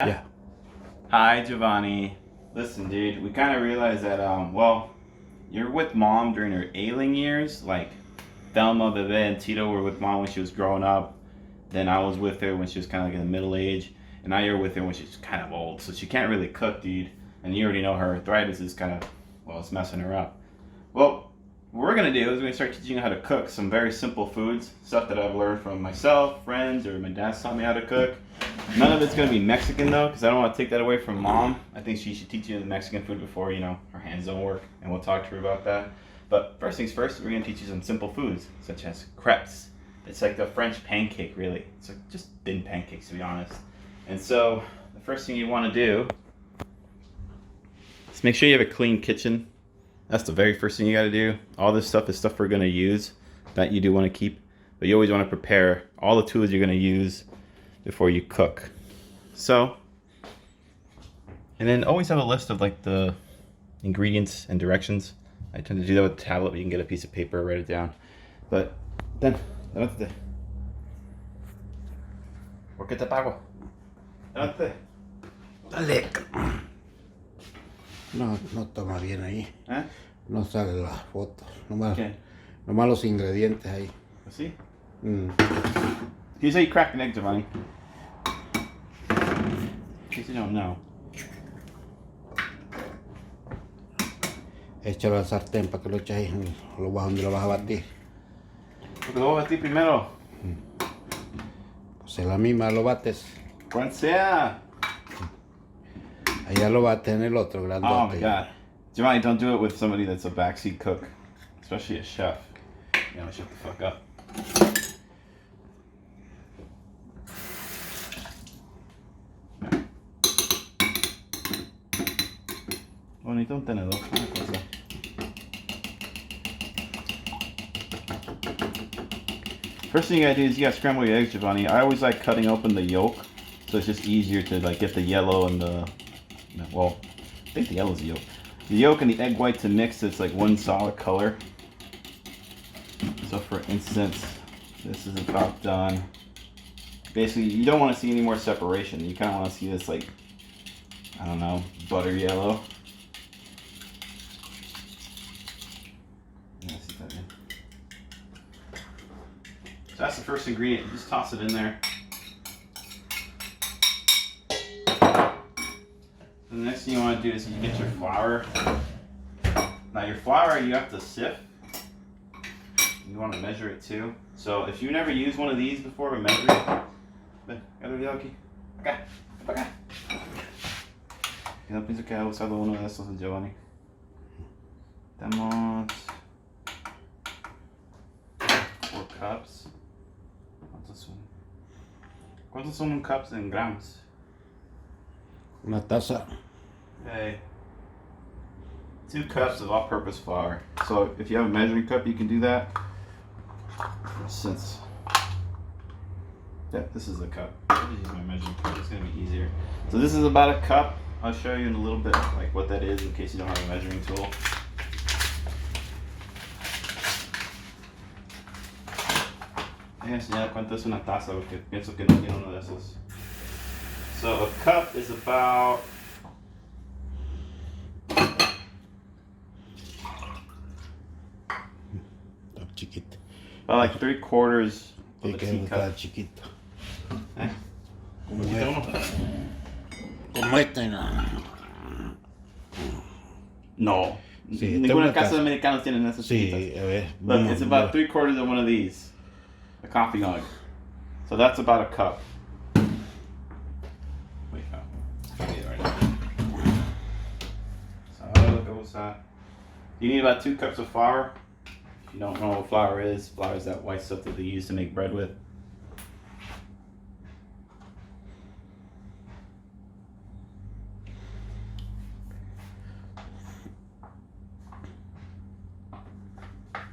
Yeah. Hi, Giovanni. Listen, dude, we kind of realized that, well, you're with mom during her ailing years. Like, Thelma, Bebe, and Tito were with mom when she was growing up. Then I was with her when she was kind of like in the middle age. And now you're with her when she's kind of old. So she can't really cook, dude. And you already know her arthritis is kind of, well, it's messing her up. Well, what we're going to do is we're going to start teaching you how to cook some very simple foods. Stuff that I've learned from myself, friends, or my dad's taught me how to cook. None of it's going to be Mexican though, because I don't want to take that away from mom. I think she should teach you the Mexican food before, her hands don't work, and we'll talk to her about that. But first things first, we're going to teach you some simple foods, such as crepes. It's like the French pancake, really. It's like just thin pancakes, to be honest. And so, the first thing you want to do is make sure you have a clean kitchen. That's the very first thing you got to do. All this stuff is stuff we're going to use that you do want to keep, but you always want to prepare all the tools you're going to use before you cook. So, and then always have a list of like the ingredients and directions. I tend to do that with a tablet, but you can get a piece of paper, write it down. But then, ¿por qué te pago? Dale. No toma bien ahí. ¿Eh? No sale la foto. Nomás, ¿Qué? nomás los ingredientes ahí. ¿Así? Mm. Here's how you crack an egg, Giovanni. In case you don't know. Échalo al sartén para que lo eches ahí. Donde lo vas a batir. Porque lo voy a batir primero. Pues en la misma lo bates. Cuando sea. Allá lo bates en el otro Oh grandote. my god. Giovanni, don't do it with somebody that's a backseat cook. Especially a chef. Shut the fuck up. Bonito un tenedor, una cosa. First thing you gotta do is you gotta scramble your eggs, Giovanni. I always like cutting open the yolk, so it's just easier to like get the yellow and well, I think the yellow's the yolk. The yolk and the egg white to mix, it's like one solid color. So for instance, this is about done. Basically, you don't want to see any more separation. You kind of want to see this like, I don't know, butter yellow. So that's the first ingredient. You just toss it in there. And the next thing you want to do is you get your flour. Now your flour you have to sift. You want to measure it too. So if you never used one of these before to measure it, acá. Yo pienso que ha usado uno de estos en Giovanni. Tenemos 4 cups. ¿Cuántos son cups en grams? Una taza. Okay. 2 cups of all-purpose flour. So if you have a measuring cup, you can do that. Since, yeah, this is a cup. I'll use my measuring cup. It's gonna be easier. So this is about a cup. I'll show you in a little bit like what that is in case you don't have a measuring tool. Voy a enseñar cuánto es una taza porque pienso que no tiene uno de esos. So a cup is about Chiquito. about like 3/4 of a Está teacup. chiquito. ¿Eh? Como Poquito uno. Como este, no. No. Sí, Ninguna casa de americanos tienen esas Sí, chiquitas. a ver. Look, it's about 3/4 of one of these. A coffee mug. So that's about a cup. Wait, no. I'll get it right now. So look at what's that. You need about 2 cups of flour. If you don't know what flour is that white stuff that they use to make bread with.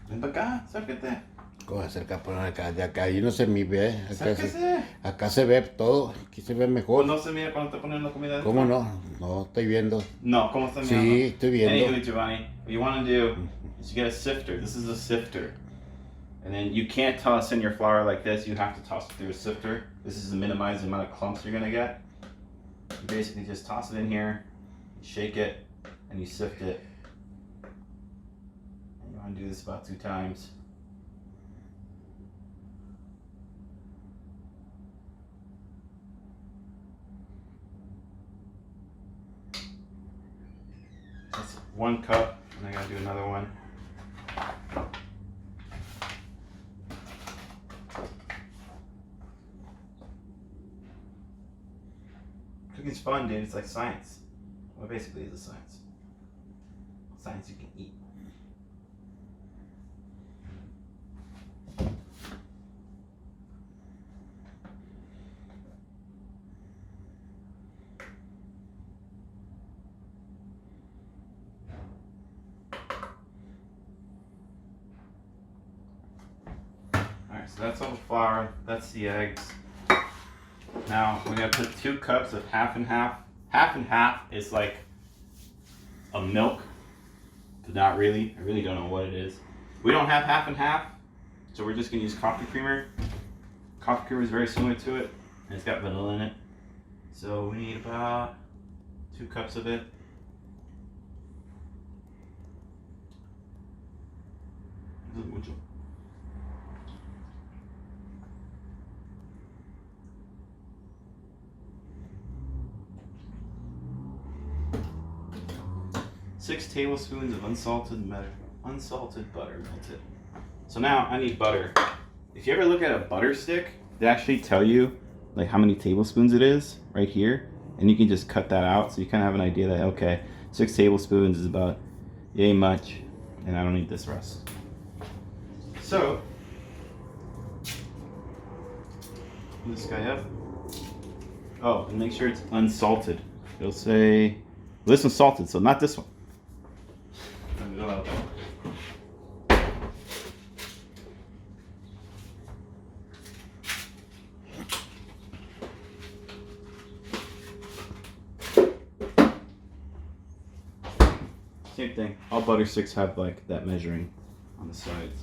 Ven para acá, acércate. ¿Cómo acerca por acá? De acá y no se me ve. Acérquese. Acá se ve todo. Aquí se ve mejor. No se mira cuando te ponen la comida. ¿Cómo no? No, estoy viendo. No, ¿cómo está mirando? Sí, estoy viendo. Anywho, Giovanni, what you want to do is you get a sifter. This is a sifter. And then you can't toss in your flour like this. You have to toss it through a sifter. This is to minimize the amount of clumps you're going to get. You basically just toss it in here, shake it, and you sift it. And you want to do this about 2 times. That's 1 cup, and I gotta do another one. Cooking's fun, dude. It's like science. Well, basically, it's a science. Science you can eat. Alright, so that's all the flour. That's the eggs. Now we're gonna put 2 cups of half and half. Half and half is like a milk, but not really. I really don't know what it is. We don't have half and half, so we're just gonna use coffee creamer. Coffee creamer is very similar to it, and it's got vanilla in it. So we need about 2 cups of it. Mucho. 6 tablespoons of unsalted butter melted. So now I need butter. If you ever look at a butter stick, they actually tell you like how many tablespoons it is right here, and you can just cut that out, so you kind of have an idea that okay, 6 tablespoons is about yay much, and I don't need this rest. So pull this guy up. Oh, and make sure it's unsalted. It'll say, well, this one's salted, so not this one. Same thing. All butter sticks have like that measuring on the sides.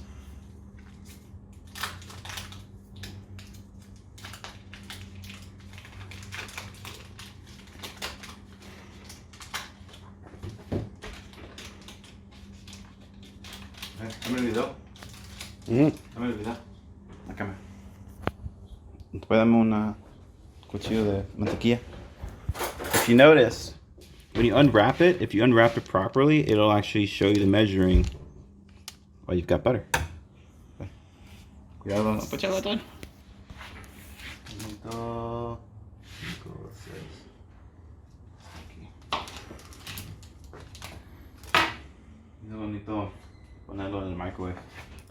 Dame el video. Dame el video. Acá me. Después dame un cuchillo de mantequilla. If you notice, when you unwrap it, if you unwrap it properly, it'll actually show you the measuring. Oh, you've got butter. Okay. Cuidado, apachado todo. 1, 2, 5, 6. Aquí. Es bonito ponerlo en el microwave.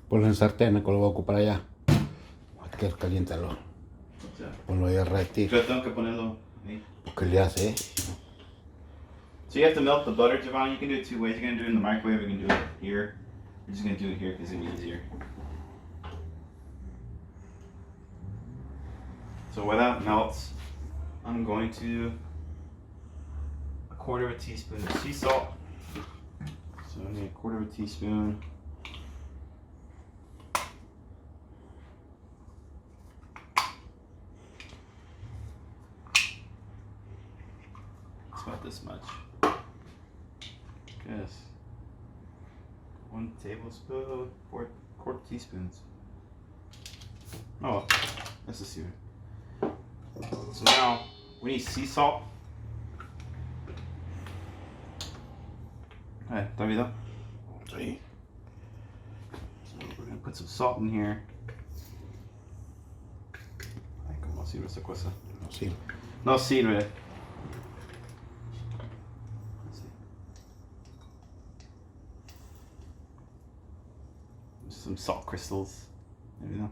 Ponlo en sartén, que lo voy a ocupar allá. Aquí caliéntalo. O sea, Ponlo ahí a derretir. yo tengo que ponerlo ahí. Porque le hace, So you have to melt the butter, Giovanni. You can do it 2 ways. You're going to do it in the microwave. You can do it here. We're just going to do it here because it's going to be easier. So while that melts, I'm going to 1/4 teaspoon of sea salt. So I need 1/4 teaspoon. It's about this much. Yes. 1 tablespoon, 1/4 teaspoons. Oh well, let's just see. So now we need sea salt. Alright, ¿está bien? Sí. So we're gonna put some salt in here. Ay, ¿cómo sirve esta cosa? No sirve. No sirve. Some salt crystals. There we go.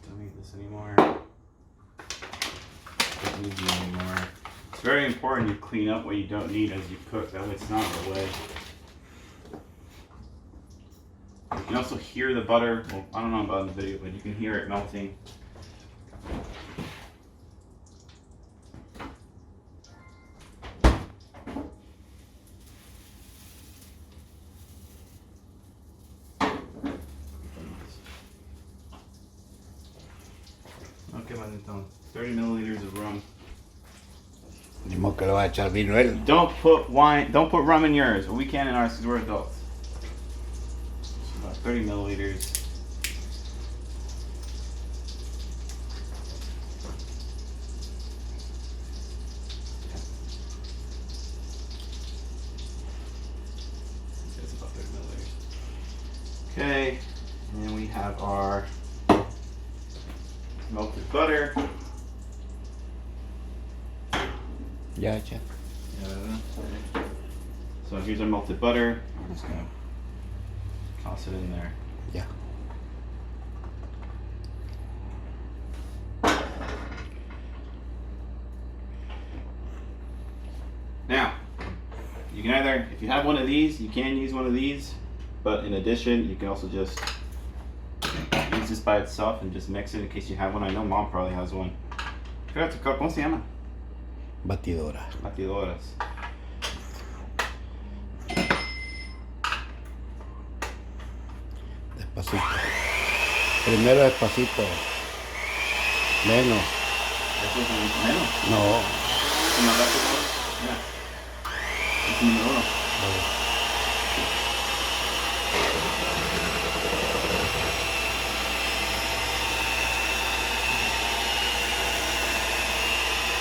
Don't need this anymore. Don't need you anymore. It's very important you clean up what you don't need as you cook. That way it's not in the way. You can also hear the butter. Well, I don't know about the video, but you can hear it melting. qué manito. 30 milliliters of rum. Ni modo que le va a echar vino él. Don't put wine. Don't put rum in yours. We can in ours because we're adults. About 30 milliliters. That's about 30 milliliters. Okay, and then we have our melted butter. Ya, echa. So here's our melted butter. I'm just gonna toss it in there. Ya. Now, you can either, if you have one of these, you can use one of these, but in addition, you can also just use this by itself and just mix it in case you have one. I know Mom probably has one. ¿Cómo se llama? Batidora. Batidoras. Despacito. Primero despacito. Menos. ¿Eso es menos? No. ¿No hablaste con vos? Mira. Es un número 1.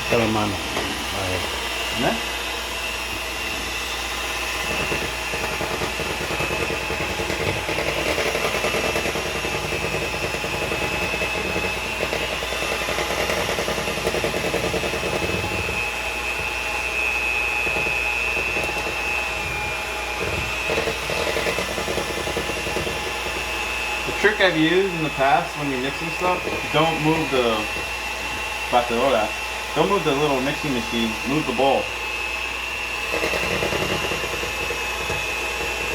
Esta la mano. A ver. ¿No? The trick I've used in the past when you're mixing stuff, don't move the batidora. Don't move the little mixing machine, move the bowl.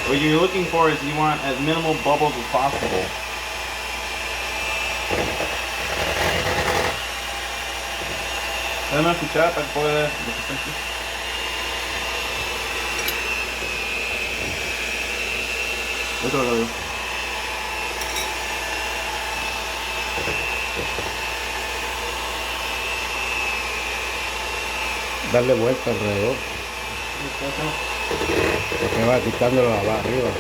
What you're looking for is you want as minimal bubbles as possible. ¿Pueden escuchar para poder Otro lo veo. Darle vuelta alrededor. Porque va quitándolo arriba.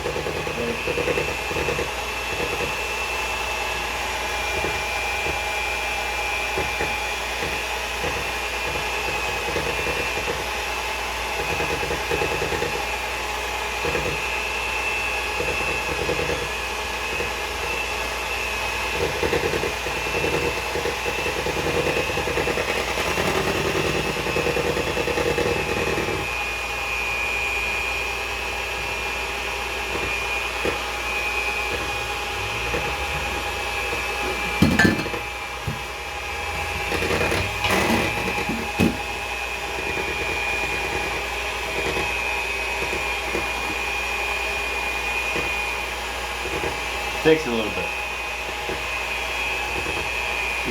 Takes a little bit.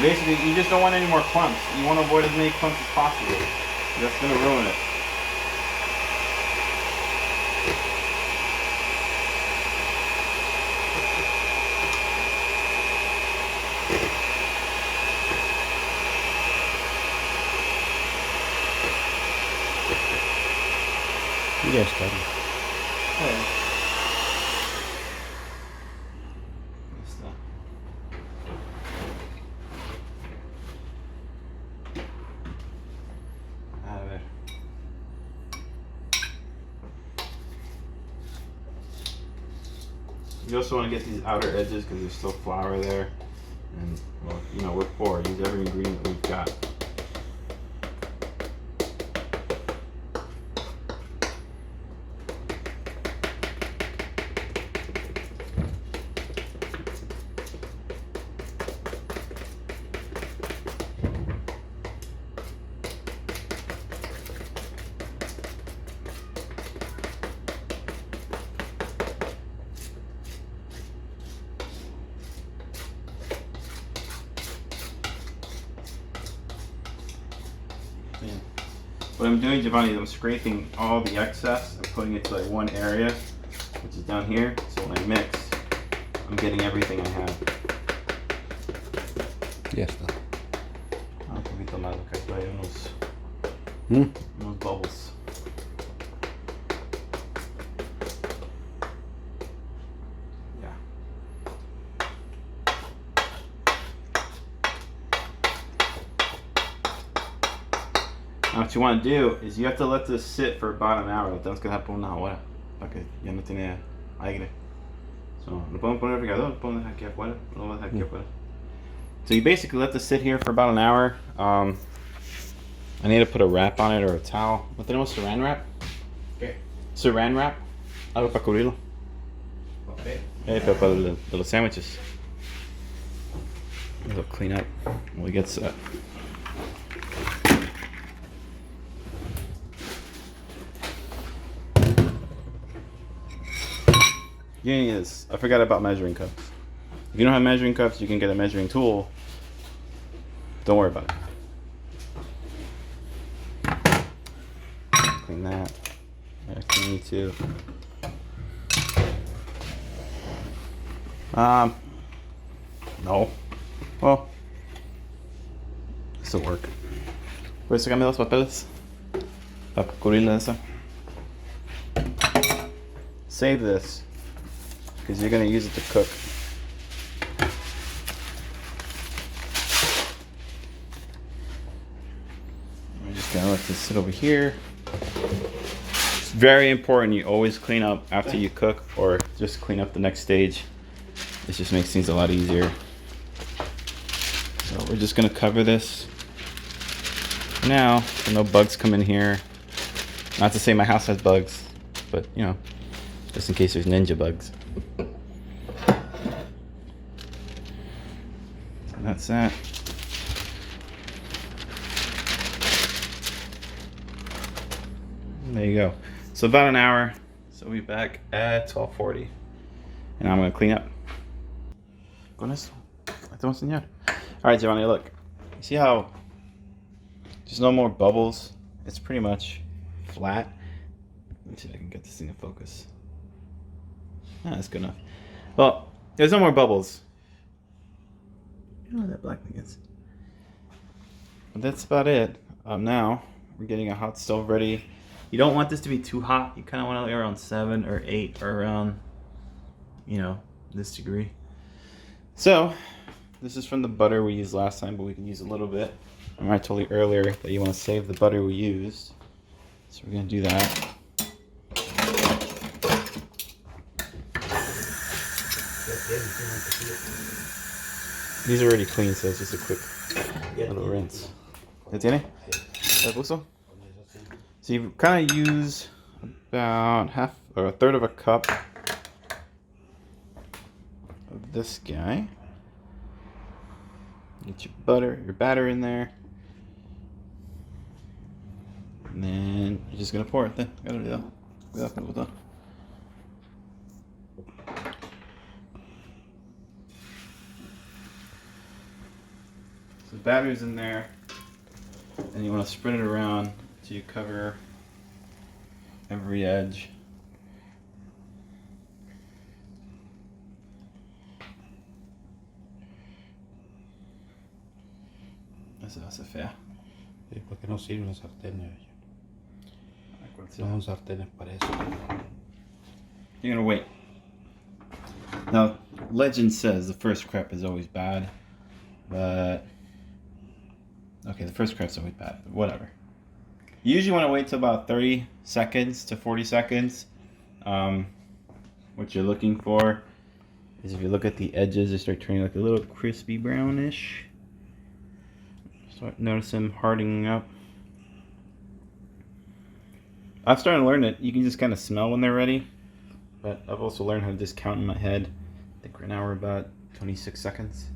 Basically, you just don't want any more clumps. You want to avoid as many clumps as possible. That's going to ruin it. Ya está. A ver. You also want to get these outer edges because there's still flour there. And, well, you know, we're poor. Use every ingredient we've got. What I'm doing, Giovanni, is I'm scraping all the excess and putting it to like one area, which is down here. So when I mix, I'm getting everything I have. Ya está. poquito más, porque aquí hay ¿Mm? unos bubbles. Yeah. Now what you want to do is you have to let this sit for about an hour. Lo tenemos que dejar por una hora para que ya no tiene aire. So, lo podemos poner en el refrigerador, lo podemos dejar aquí afuera, lo vamos a dejar aquí afuera. So you basically let this sit here for about an hour. I need to put a wrap on it or a towel. ¿No tenemos saran wrap? ¿Qué? Saran wrap. Algo para cubrirlo. Papel. Pero para de los sandwiches. It'll clean up when we get set. Yes, I forgot about measuring cups. If you don't have measuring cups, you can get a measuring tool. Don't worry about it. Clean that. I clean me too. No. Well, this'll work. ¿Puedes sacarme los papeles? Para cubrirla esa. Save this, because you're going to use it to cook. I'm just going to let this sit over here. It's very important you always clean up after you cook, or just clean up the next stage. This just makes things a lot easier. So we're just going to cover this now so no bugs come in here. Not to say my house has bugs, but you know, just in case there's ninja bugs. And that's that. And there you go. So about an hour. So we'll be back at 12:40. And I'm going to clean up. Con eso. Te voy a enseñar. Alright, Giovanni, look. You see how there's no more bubbles? It's pretty much flat. Let me see if I can get this thing to focus. Ah, that's good enough. Well, there's no more bubbles. You know what that black thing is. But that's about it. Now, we're getting a hot stove ready. You don't want this to be too hot. You kind of want it around 7 or 8 or around, you know, this degree. So, this is from the butter we used last time, but we can use a little bit. I told you earlier that you want to save the butter we used. So we're going to do that. These are already clean, so it's just a quick little rinse. ¿Ya tiene? ¿Ya puso? So you kind of use about half or a third of a cup of this guy. Get your batter in there. And then you're just gonna pour it then. So the batter's in there, and you want to spread it around till you cover every edge. Esa hace fea. Sí, porque no sirven los sartenes. No son sartenes para eso. You're gonna wait. Now, legend says the first crepe is always bad, but okay, the first crepe's always bad, but whatever. You usually want to wait till about 30 seconds to 40 seconds. What you're looking for is if you look at the edges, they start turning like a little crispy brownish. Start notice them hardening up. I've started to learn that you can just kind of smell when they're ready, but I've also learned how to just count in my head. I think right now we're about 26 seconds.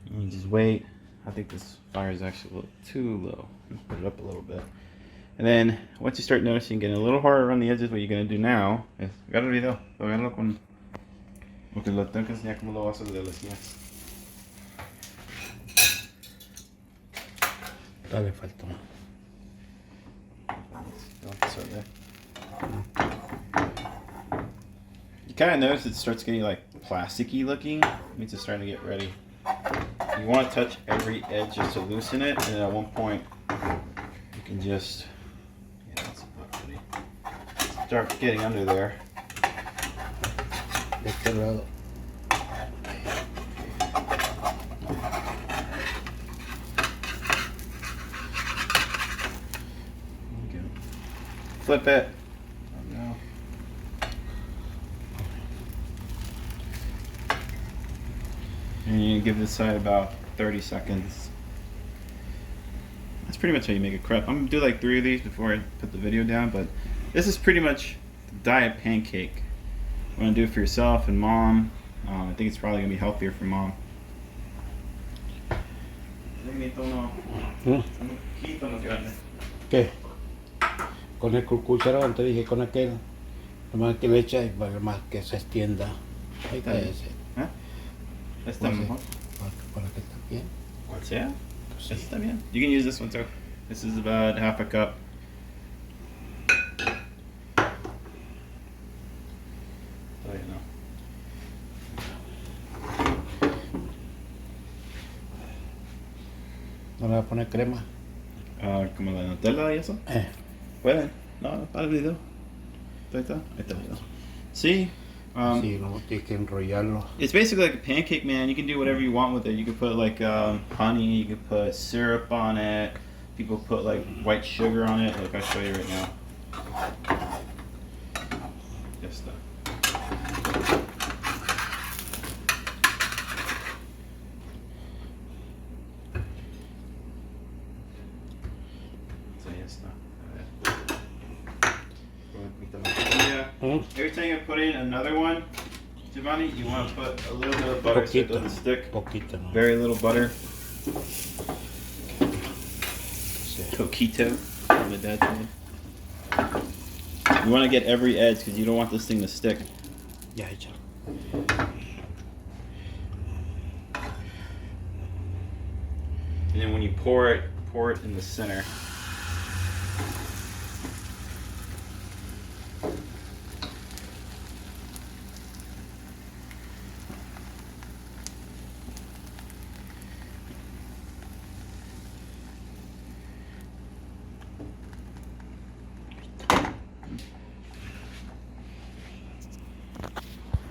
And you just wait. I think this fire is actually a little too low. Put it up a little bit. And then once you start noticing getting a little harder around the edges, what you're going to do now is, agarra el video, agárralo con, porque lo tengo que enseñar cómo lo vas a hacer de las guías. Todavía falta. You kind of notice it starts getting like plasticky looking. It means it's starting to get ready. You want to touch every edge just to loosen it, and at one point you can just start getting under there. De este lado. Flip it. Oh, no. And you give this side about 30 seconds. That's pretty much how you make a crepe. I'm gonna do like 3 of these before I put the video down, but this is pretty much the diet pancake. You want to do it for yourself and mom. I think it's probably gonna be healthier for mom. ¿Qué? Con el cucharón, te dije con aquel. Nomás que le echa y para más que se extienda. Ahí está ese. ¿Eh? Está mejor. Para que está bien. Yeah? Sí. Está bien. You can use this one too. This is about half a cup. ¿No le vas a poner crema? Como la Nutella y eso. Pueden. No, para el video. Ahí está. Ahí está el video. Sí. Sí, no, tienes que enrollarlo. It's basically like a pancake, man. You can do whatever you want with it. You can put like honey, you can put syrup on it. People put like white sugar on it. Like I'll show you right now. Just Every time you put in another one, Giovanni, you want to put a little bit of butter so it doesn't stick. Poquito, no. Very little butter. Coquito, my dad told me. You want to get every edge because you don't want this thing to stick. Ya, échalo. And then when you pour it in the center.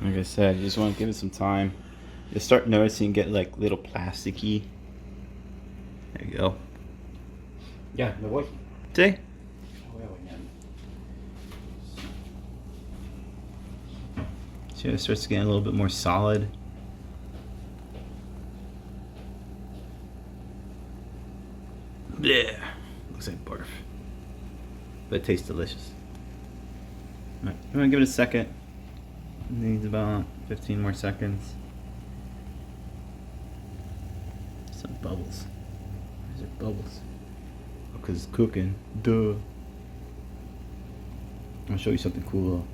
Like I said, you just want to give it some time. You'll start noticing get like little plasticky. There you go. Ya, me voy. See? See, it starts getting a little bit more solid. Yeah, looks like barf, but it tastes delicious. All right, I'm gonna give it a second. It needs about 15 more seconds. Some bubbles. These are bubbles. Oh, because it's cooking. Duh. I'll show you something cool though.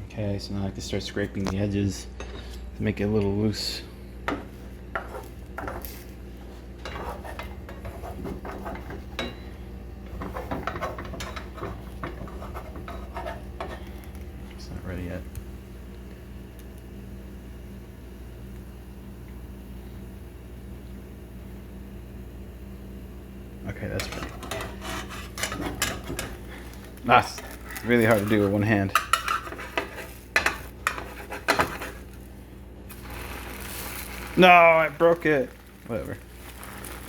Okay, so now I can start scraping the edges to make it a little loose. It's not ready yet. Okay, that's ready. That's really hard to do with one hand. No, I broke it. Whatever.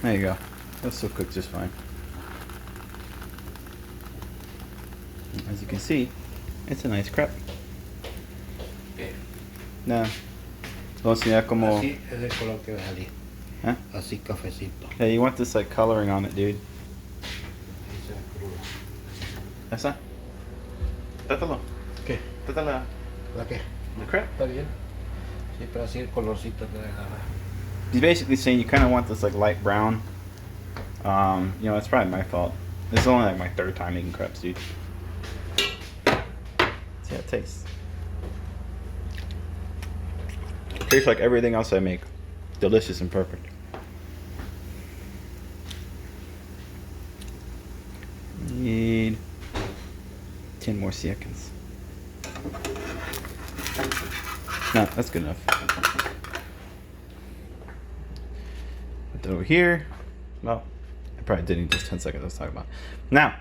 There you go. It'll still cook just fine. As you can see, it's a nice crepe. No. Vamos a enseñar como... Así es el color que va a salir. Huh? Así cafecito. Yeah, you want this like coloring on it, dude. ¿Esa? Trátalo. ¿Qué? Trátala. ¿La qué? The crepe. ¿Está bien? Sí, pero así el colorcito te agarra. He's basically saying you kind of want this like light brown. You know, it's probably my fault. This is only like my third time making crepes, dude. See how it tastes. It tastes like everything else I make. Delicious and perfect. Need 10 more seconds. No, that's good enough. Put that over here. Well, I probably didn't just 10 seconds I was talking about. Now,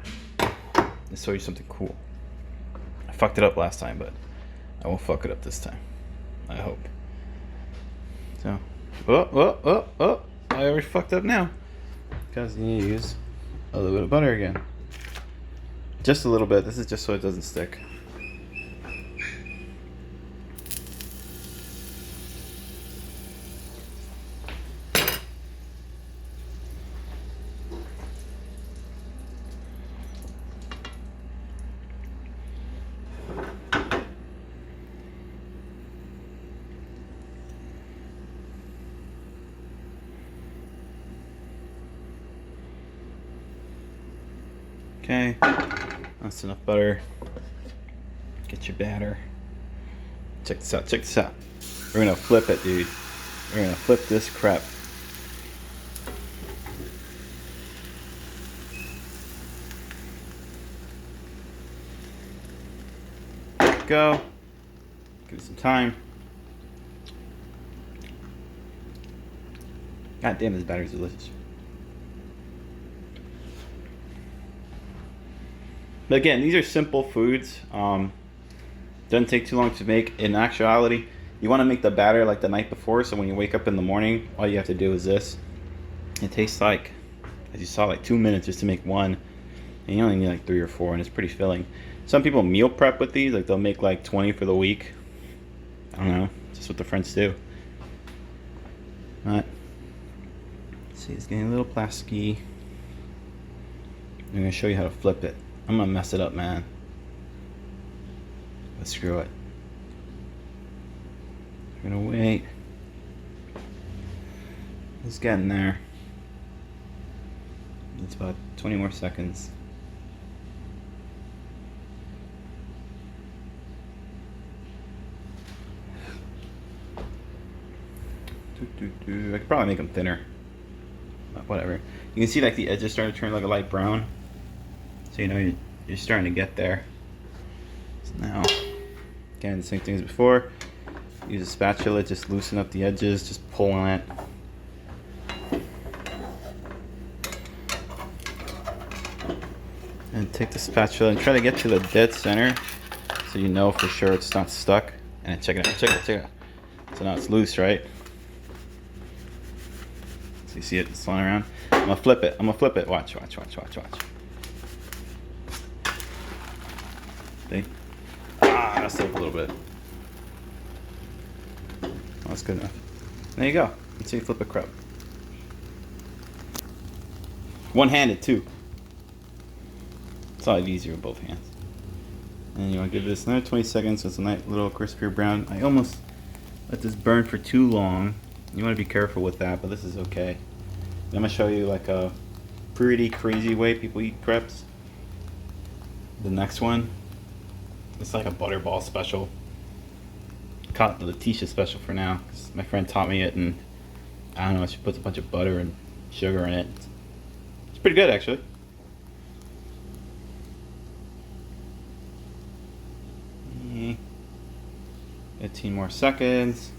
let's show you something cool. I fucked it up last time, but I won't fuck it up this time. I hope. So, I already fucked up now. Because you need to use a little bit of butter again. Just a little bit. This is just so it doesn't stick. Okay, that's enough butter. Get your batter. Check this out, check this out. We're gonna flip it, dude. We're gonna flip this crepe. Go. Give it some time. God damn, this batter's delicious. But again, these are simple foods. Doesn't take too long to make. In actuality, you want to make the batter like the night before, so when you wake up in the morning, all you have to do is this. It takes like, as you saw, like 2 minutes just to make one, and you only need like 3 or 4, and it's pretty filling. Some people meal prep with these, like they'll make like 20 for the week. I don't know, just what the French do. But see, it's getting a little plasticky. I'm gonna show you how to flip it. I'm gonna mess it up, man. But screw it. I'm gonna wait. It's getting there. It's about 20 more seconds. I could probably make them thinner. But whatever. You can see like the edges starting to turn like a light brown. So you know you're starting to get there. So now, again, the same thing as before. Use a spatula, just loosen up the edges, just pull on it. And take the spatula and try to get to the dead center so you know for sure it's not stuck. And check it out, check it out, check it out. So now it's loose, right? So you see it, it's flying around. I'm gonna flip it, I'm gonna flip it. Watch, watch, watch, watch, watch. See? Ah, that's still a little bit. Oh, that's good enough. There you go. Let's see you flip a crepe. One-handed too. It's a lot easier with both hands. And you want to give this another 20 seconds so it's a nice little crispier brown. I almost let this burn for too long. You want to be careful with that, but this is okay. I'm going to show you like a pretty crazy way people eat crepes. The next one, it's like a butterball special. Call it the Letitia special for now, 'cause my friend taught me it, and I don't know, she puts a bunch of butter and sugar in it. It's pretty good, actually. Yeah. 15 more seconds.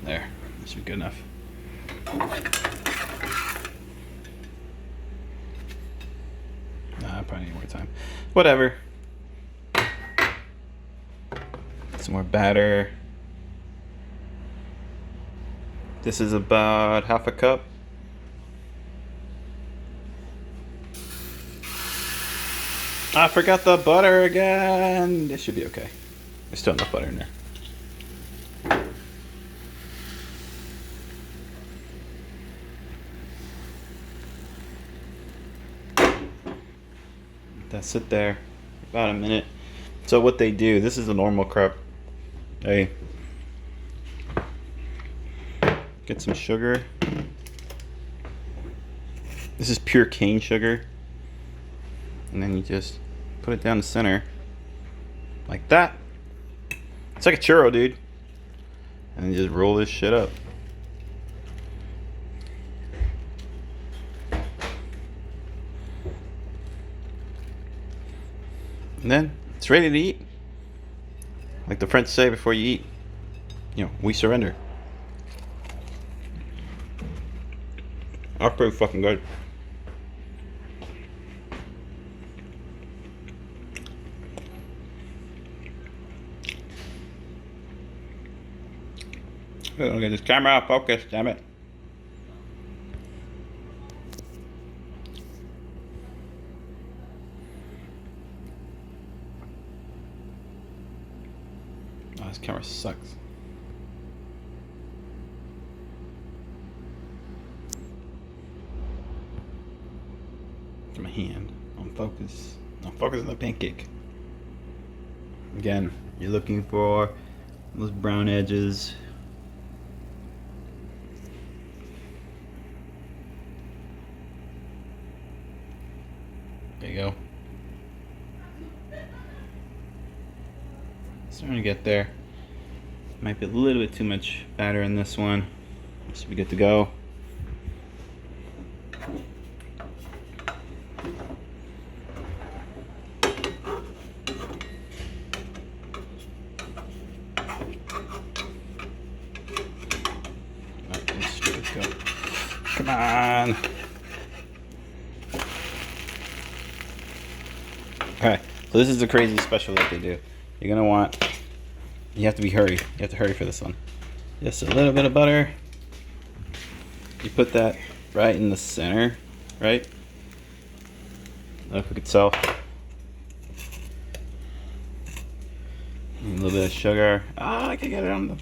There, that should be good enough. Nah, I probably need more time. Whatever. Some more batter. This is about half a cup. I forgot the butter again. This should be okay. There's still enough butter in there. That sit there about a minute. So what they do, this is a normal crepe. They get some sugar. This is pure cane sugar. And then you just put it down the center like that. It's like a churro, dude. And then you just roll this shit up. And then it's ready to eat. Like the French say, before you eat, you know, we surrender. That's pretty fucking good. I'll get this camera out of focus, damn it. Oh, this camera sucks. To my hand. On focus. On focus on the pancake. Again, you're looking for those brown edges. There you go. Starting to get there. Might be a little bit too much batter in this one. Should be good to go. Let's go. Come on. Alright, so this is the crazy special that they do. You're gonna want, you have to hurry. You have to hurry for this one. Just a little bit of butter. You put that right in the center, right? That'll cook itself. And a little bit of sugar. I can get it on the.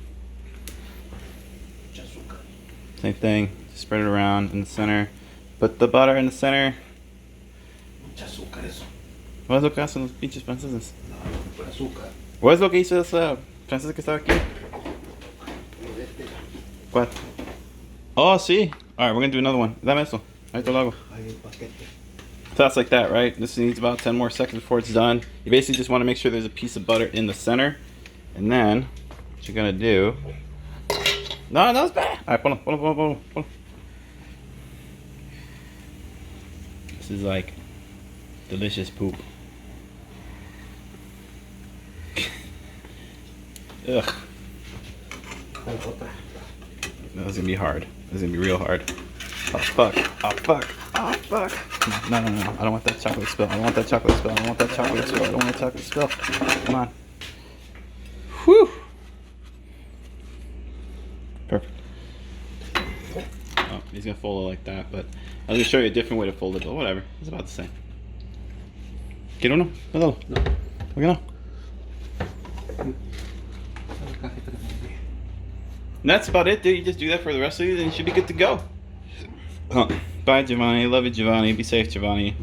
Same thing. Spread it around in the center. Put the butter in the center. ¿Cuál es lo que hacen los pinches franceses? ¿Cuál es lo que hizo esa francesa que estaba aquí? ¿Cuál? Oh, sí. Alright, we're gonna do another one. Dame eso. Ahí te lo hago. So that's like that, right? This needs about 10 more seconds before it's done. You basically just want to make sure there's a piece of butter in the center. And then, what you're gonna do... No, that was bad. Alright, pull on. This is like delicious poop. Ugh. That was gonna be hard. This is gonna be real hard. Oh fuck. Oh fuck. Oh fuck. No. I don't want that chocolate spill. I don't want that chocolate spill. I don't want that chocolate spill. I don't want that chocolate spill. Come on. Whew. Perfect. Oh, he's gonna fold it like that, but I was gonna show you a different way to fold it, but whatever. It's about the same. ¿Quiero uno? No. ¿Por qué no? And that's about it, dude. You just do that for the rest of you, then you should be good to go. Bye, Giovanni. Love you, Giovanni. Be safe, Giovanni.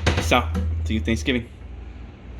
Peace out. See you Thanksgiving.